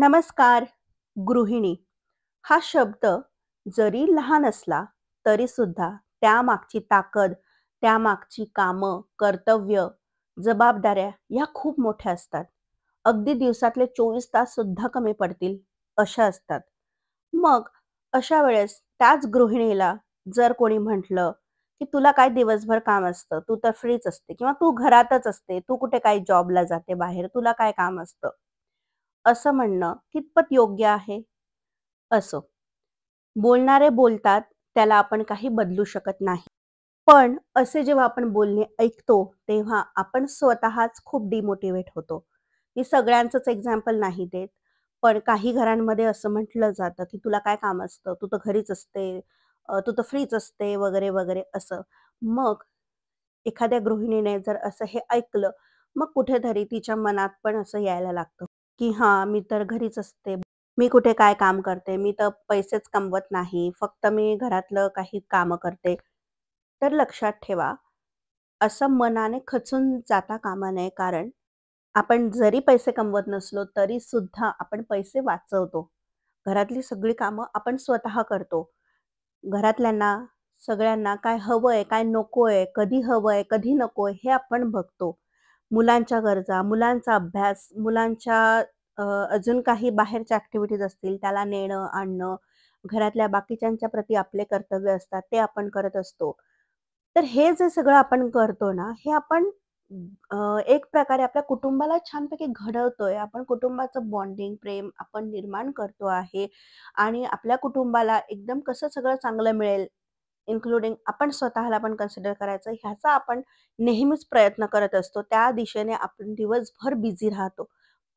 नमस्कार. गृहिणी हा शब्द जरी लहान असला तरी सुद्धा त्यामागची ताकद, त्यामागची कामं, कर्तव्य, जबाबदाऱ्या या खूप मोठ्या असतात. अगदी दिवसातले 24 तास सुद्धा कमी पडतील अशा असतात. मग अशा वेळेस त्याच गृहिणीला जर कोणी म्हटलं, की "तुला काय दिवसभर काम असतं? तू तर फ्रीच असते किंवा तू घरातच असते. तू कुठे काही जॉबला जाते बाहेर. तुला काय काम असतं?" असं म्हणणं कितपत योग्य आहे? असो. बोलणारे बोलतात, त्याला आपण काही बदलू शकत नाही. पण असे जेव्हा आपण बोलणे ऐकतो, तेव्हा आपण स्वतःच खूप डिमोटिव्हेट होतो. मी सगळ्यांचंच एक्झाम्पल नाही देत, पण काही घरांमध्ये असं म्हटलं जातं, की "तुला काय काम असतं? तू तर घरीच असते, तू तर फ्रीच असते" वगैरे, वगैरे असं. मग एखाद्या गृहिणीने जर असं हे ऐकलं, मग कुठेतरी तिच्या मनात पण असं यायला लागतं, की "हां, मी तर घरीच असते. मी कुठे काय काम करते? मी तर पैसेच कमवत नाही. फक्त मी घरातलं काही कामं करते." तर लक्षात ठेवा, असं मनाने खचून जाता कामा नये. कारण आपण जरी पैसे कमवत नसलो, तरी सुद्धा आपण पैसे वाचवतो. घरातली सगळी कामं आपण स्वतः करतो. घरातल्यांना, सगळ्यांना काय हवंय, काय नकोय, कधी हवंय, कधी नकोय हे आपण बघतो. मुलांच्या गरजा, मुलांचा अभ्यास, मुलांच्या अजून काही बाहेरच्या ॲक्टिव्हिटीज असतील त्याला नेणं, आणणं, घरातल्या बाकीच्यांच्या प्रती आपले कर्तव्य असतात ते आपण करत असतो. तर हे जे सगळं आपण करतो ना, हे आपण एक प्रकारे आपल्या कुटुंबाला छानपैकी घडवतोय. आपण कुटुंबाचं बॉन्डिंग, प्रेम आपण निर्माण करतो आहे आणि आपल्या कुटुंबाला एकदम कसं सगळं चांगलं मिळेल, इन्क्लुडिंग आपण स्वतःला पण कन्सिडर करायचं, ह्याचा आपण नेहमीच प्रयत्न करत असतो. त्या दिशेने आपण दिवसभर बिझी राहतो.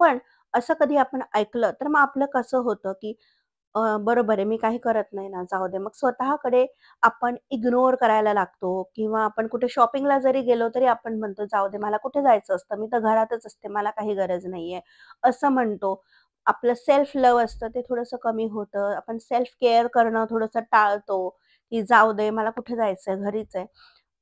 पण असं कधी आपण ऐकलं, तर मग आपलं कसं होतं, की बरोबर आहे, मी काही करत नाही ना, जाऊ दे. मग स्वतःकडे आपण इग्नोर करायला लागतो किंवा आपण कुठे शॉपिंगला जरी गेलो, तरी आपण म्हणतो, "जाऊ दे, मला कुठे जायचं असतं? मी तर घरातच असते. मला काही गरज नाहीये." असं म्हणतो. आपलं सेल्फ लव्ह असतं ते थोडंसं कमी होतं. आपण सेल्फ केअर करणं थोडंसं टाळतो, की "जाऊ दे, मला कुठे जायचंय? घरीच आहे."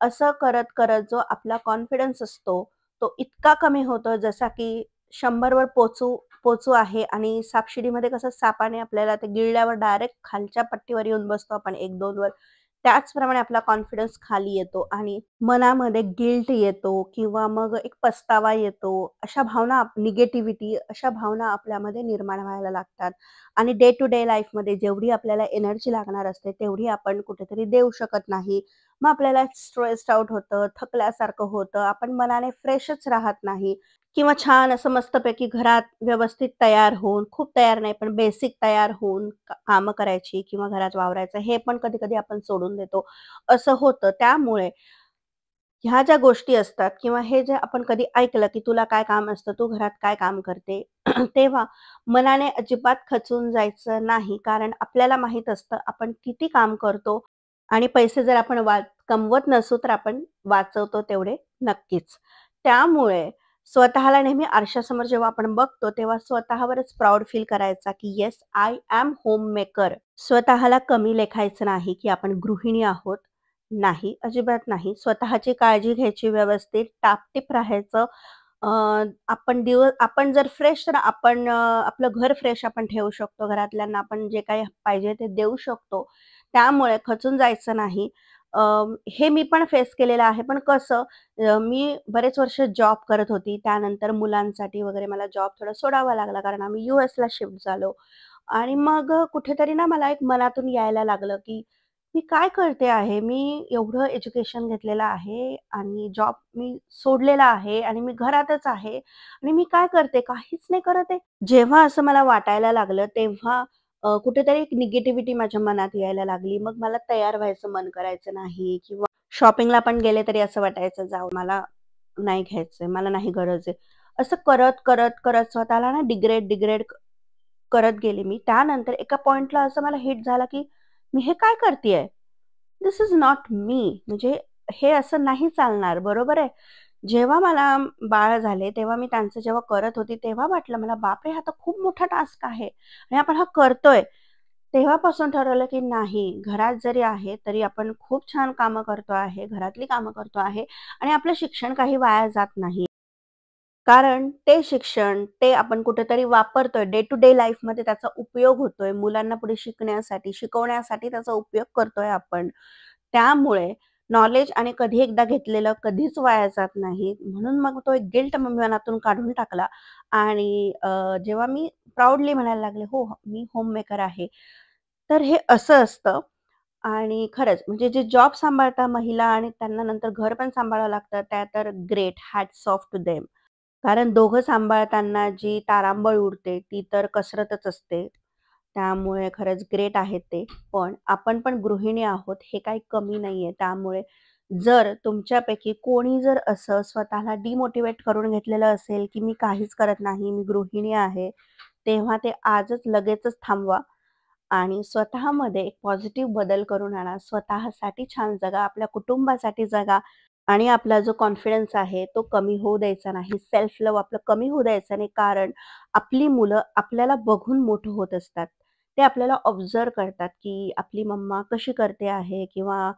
असं करत-करत जो आपला कॉन्फिडन्स असतो, तो इतका कमी होतो जसा की 100 वर पोहोचू आहे आणि सापशिडीमध्ये कसं सापाने आपल्याला ते गिळल्यावर डायरेक्ट खालच्या पट्टीवर येऊन बसतो आपण 1-2 वर. त्याचप्रमाणे आपला कॉन्फिडन्स खाली येतो आणि मनामध्ये गिल्ट येतो किंवा मग एक पस्तावा येतो. अशा भावना निगेटिव्हिटी अशा भावना आपल्यामध्ये निर्माण व्हायला लागतात आणि डे टू डे लाईफमध्ये जेवढी आपल्याला एनर्जी लागणार असते, तेवढी आपण कुठेतरी देऊ शकत नाही. मग आपल्याला स्ट्रेस्ड आउट होतं, थकल्यासारखं होतं. आपण मनाने फ्रेशच राहत नाही. किंवा छान असं मस्तपैकी घरात व्यवस्थित तयार होऊन, खूप तयार नाही, पण बेसिक तयार होऊन कामं करायची किंवा घरात वावरायचं, हे पण कधी-कधी आपण सोडून देतो. असं होतं. त्यामुळे ह्या ज्या गोष्टी असतात किंवा हे जे आपण कधी ऐकलं, की तुला काय काम असतं, तू घरात काय काम करते, तेव्हा मनाने अजिबात खचून जायचं नाही. कारण आपल्याला माहीत असतं आपण किती काम करतो आणि पैसे जर आपण कमवत नसू, तर आपण वाचवतो तेवढे नक्कीच. त्यामुळे स्वतःला नेहमी आरशासमोर जेव्हा आपण बघतो, तेव्हा स्वतःवरच प्राउड फील करायचा, की येस आय एम होममेकर. स्वतःला कमी लेखायचं नाही, की आपण गृहिणी आहोत. नाही, अजिबात नाही. स्वतःची काळजी घ्यायची व्यवस्थित, टापटीप राहायचं. अ, आपण जर फ्रेश तर आपण आपलं घर फ्रेश आपण ठेवू शकतो. घरातल्यांना आपण जे काही पाहिजे ते देऊ शकतो. त्यामुळे खचून जायचं नाही. अ, हे मी पण फेस केलेलं आहे. पण कसं मी बरेच वर्ष जॉब करत होती. त्यानंतर मुलांसाठी वगैरे मला जॉब थोडा सोडावा लागला कारण आम्ही यूएसला शिफ्ट झालो. आणि मग कुठेतरी ना मला एक मनातून यायला लागलं, की मी काय करते आहे? मी एवढं एज्युकेशन घेतलेलं आहे आणि जॉब मी सोडलेला आहे आणि मी घरातच आहे आणि मी काय करते? काहीच नाही करत आहे. जेव्हा असं मला वाटायला लागलं, तेव्हा कुठेतरी एक निगेटिव्हिटी माझ्या मनात यायला लागली. मग मला तयार व्हायचं मन करायचं नाही किंवा शॉपिंगला पण गेले तरी असं वाटायचं, "जाऊ मला नाही घ्यायचंय, मला नाही गरज आहे." असं करत स्वतःला ना डिग्रेड करत गेले मी. त्यानंतर एका पॉइंटला असं मला हिट झालं, की मी हे काय करतीये? This is not me. म्हणजे हे असं नाही चालणार, बरोबर आहे. जेव्हा मला बाळ झाले, तेव्हा मी त्यांचं जेव्हा करत होती, तेव्हा वाटलं मला, बापरे! हा तर खूप मोठा टास्क आहे आणि आपण हा करतोय. तेव्हापासून ठरवलं, की नाही, घरात जरी आहे, तरी आपण खूप छान कामं करतो आहे, घरातली कामं करतो आहे आणि आपलं शिक्षण काही वाया जात नाही. कारण ते शिक्षण, ते आपण कुठेतरी वापरतोय. डे टू डे लाईफमध्ये त्याचा उपयोग होतोय. मुलांना पुढे शिकण्यासाठी, शिकवण्यासाठी त्याचा उपयोग करतोय आपण. त्यामुळे नॉलेज आणि कधी एकदा घेतलेलं कधीच वाया जात नाही. म्हणून मग तो एक गिल्ट मी मनातून काढून टाकला आणि जेव्हा मी प्राउडली म्हणायला लागले, "हो, मी होममेकर आहे." तर हे असं असतं आणि खरंच म्हणजे जे जॉब सांभाळता महिला आणि त्यांना नंतर घर पण सांभाळावं लागतं, त्या तर great, hats off to them. कारण दोघं सांभाळताना जी तारांबळ उडते, ती तर कसरतच असते. त्यामुळे खरंच ग्रेट आहेत ते. पण आपण पण गृहिणी आहोत, हे काही कमी नाहीये. त्यामुळे जर तुमच्यापैकी कोणी जर असं स्वतःला डिमोटिव्हेट करून घेतलेलं असेल, की मी काहीच करत नाही, मी गृहिणी आहे, तेव्हा ते आजच लगेचच थांबवा आणि स्वतःमध्ये एक पॉझिटिव्ह बदल करून आणा. स्वतःसाठी छान जगा, आपल्या कुटुंबासाठी जगा आणि आपला जो कॉन्फिडन्स आहे तो कमी होऊ द्यायचा नाही. सेल्फ लव्ह आपलं कमी होऊ द्यायचं नाही. कारण आपली मुलं आपल्याला बघून मोठं होत असतात. ते आपल्याला ऑब्झर्व्ह करतात, की आपली मम्मा कशी करते आहे किंवा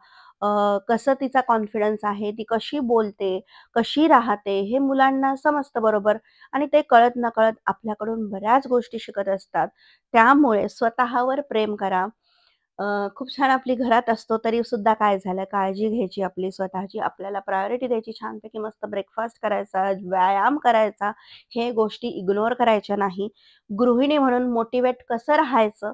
कसं तिचा कॉन्फिडन्स आहे, ती कशी बोलते, कशी राहते, हे मुलांना समजतं बरोबर आणि ते कळत-नकळत आपल्याकडून बऱ्याच गोष्टी शिकत असतात. त्यामुळे स्वतःवर प्रेम करा. खूप छान आपली घरात असतो तरी सुद्धा काय झालं, काळजी घ्यायची आपली स्वतःची. आपल्याला प्रायोरिटी द्यायची, छानपैकी मस्त ब्रेकफास्ट करायचा, व्यायाम करायचा. हे गोष्टी इग्नोर करायच्या नाही. गृहिणी म्हणून मोटिव्हेट कसं राहायचं,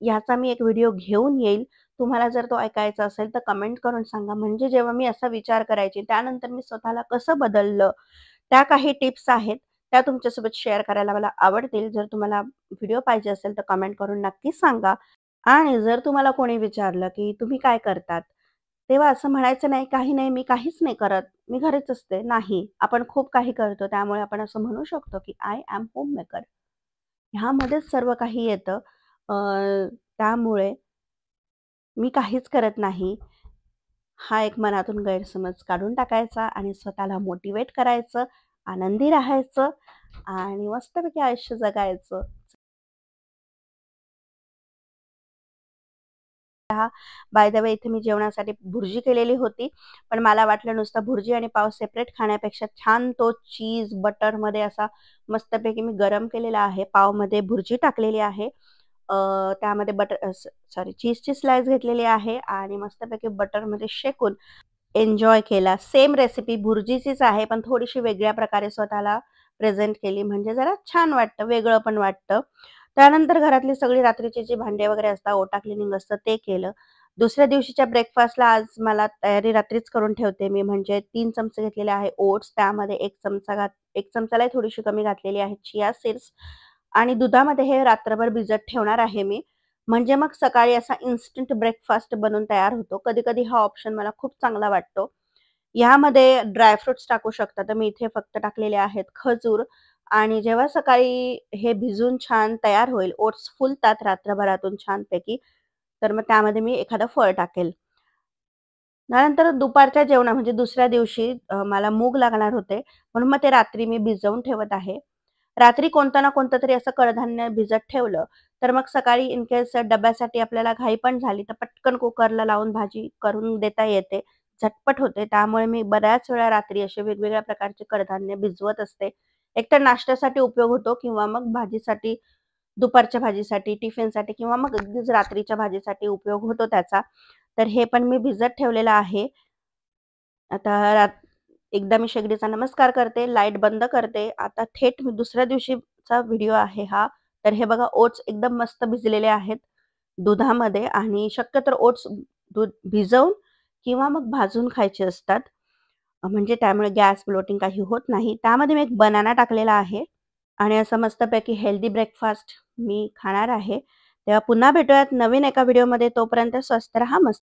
याचा मी एक व्हिडिओ घेऊन येईल. तुम्हाला जर तो ऐकायचा असेल तर कमेंट करून सांगा. म्हणजे जेव्हा मी असा विचार करायचे, त्यानंतर मी स्वतःला कसं बदललं, त्या काही टिप्स आहेत, त्या तुमच्यासोबत शेअर करायला मला आवडतील. जर तुम्हाला व्हिडिओ पाहिजे असेल तर कमेंट करून नक्की सांगा. आणि जर तुम्हाला कोणी विचारलं, की "तुम्ही काय करतात?" तेव्हा असं म्हणायचं नाही, "काही नाही, मी काहीच नाही करत. मी घरीच असते." नाही, आपण खूप काही करतो. त्यामुळे आपण असं म्हणू शकतो, की "आय एम होममेकर." ह्यामध्येच सर्व काही येतं. अ, त्यामुळे मी काहीच करत नाही, हा एक मनातून गैरसमज काढून टाकायचा आणि स्वतःला मोटिव्हेट करायचं, आनंदी राहायचं आणि मस्तपैकी आयुष्य जगायचं. बाय द वे इथे मी जेवणासाठी भुर्जी केलेली होती. पण मला वाटलं नुसतं भुर्जी आणि पाव सेपरेट खाण्यापेक्षा छान तो चीज बटरमध्ये असा मस्तपैकी मी गरम केलेला आहे. पावमध्ये भुर्जी टाकलेली आहे. अ, त्यामध्ये सॉरी चीजची स्लाइस घेतलेली आहे आणि मस्तपैकी बटरमध्ये शेकून एन्जॉय केला. सेम रेसिपी भुर्जीचीच आहे, पण थोडीशी वेगळ्या प्रकारे स्वतःला प्रेझेंट केली. म्हणजे जरा छान वाटतं, वेगळं पण वाटतं. त्यानंतर घरातली सगळी रात्रीची जी भांडी वगैरे असतात, ओटा क्लिनिंग असतं ते केलं. दुसऱ्या दिवशीच्या ब्रेकफास्टला आज मला तयारी रात्रीच करून ठेवते मी. म्हणजे 3 चमचे घेतलेले आहे ओट्स, त्यामध्ये 1 चमचालाही थोडीशी कमी घातलेली आहे चिया सीड्स आणि दुधामध्ये हे रात्रभर भिजत ठेवणार आहे मी. म्हणजे मग सकाळी असा इन्स्टंट ब्रेकफास्ट बनून तयार होतो. कधी-कधी हा ऑप्शन मला खूप चांगला वाटतो. ह्यामध्ये ड्राय फ्रुट्स टाकू शकता. तर मी इथे फक्त टाकलेले आहेत खजूर आणि जेव्हा सकाळी हे भिजून छान तयार होईल, ओट्स फुलतात रात्रभरातून छानपैकी, तर मग त्यामध्ये मी एखादं फळ टाकेल. त्यानंतर दुपारच्या म्हणजे दुसऱ्या दिवशी मला मूग लागणार होते, म्हणून मग ते रात्री मी भिजवून ठेवत आहे. रात्री कोणतं ना कोणतं तरी असं कडधान्य भिजत ठेवलं, तर मग सकाळी इन केस डब्यासाठी आपल्याला घाई पण झाली, तर पटकन कुकरला लावून भाजी करून देता येते. झटपट होते. त्यामुळे मी बऱ्याच वेळा रात्री असे वेगवेगळ्या प्रकारचे कडधान्य भिजवत असते. एकतर नाश्त्यासाठी उपयोग होतो किंवा मग भाजीसाठी, दुपारच्या भाजीसाठी, टिफिनसाठी किंवा मग अगदीच रात्रीच्या भाजीसाठी उपयोग होतो त्याचा. तर हे पण मी भिजत ठेवलेलं आहे. आता एकदा मी शेगडीचा नमस्कार करते, लाईट बंद करते. आता थेट मी दुसऱ्या दिवशीचा व्हिडिओ आहे हा. तर हे बघा ओट्स एकदम मस्त भिजलेले आहेत दुधामध्ये आणि शक्यतो ओट्स दूध भिजवून किंवा मग भाजून खायचे असतात. म्हणजे त्यामुळे गॅस, ब्लोटिंग काही होत नाही. त्यामध्ये मी एक बनाना टाकलेला आहे आणि असं मस्तपैकी हेल्दी ब्रेकफास्ट मी खाणार आहे. तेव्हा पुन्हा भेटूयात नवीन एका व्हिडिओमध्ये. तोपर्यंत स्वस्थ राहा, मस्त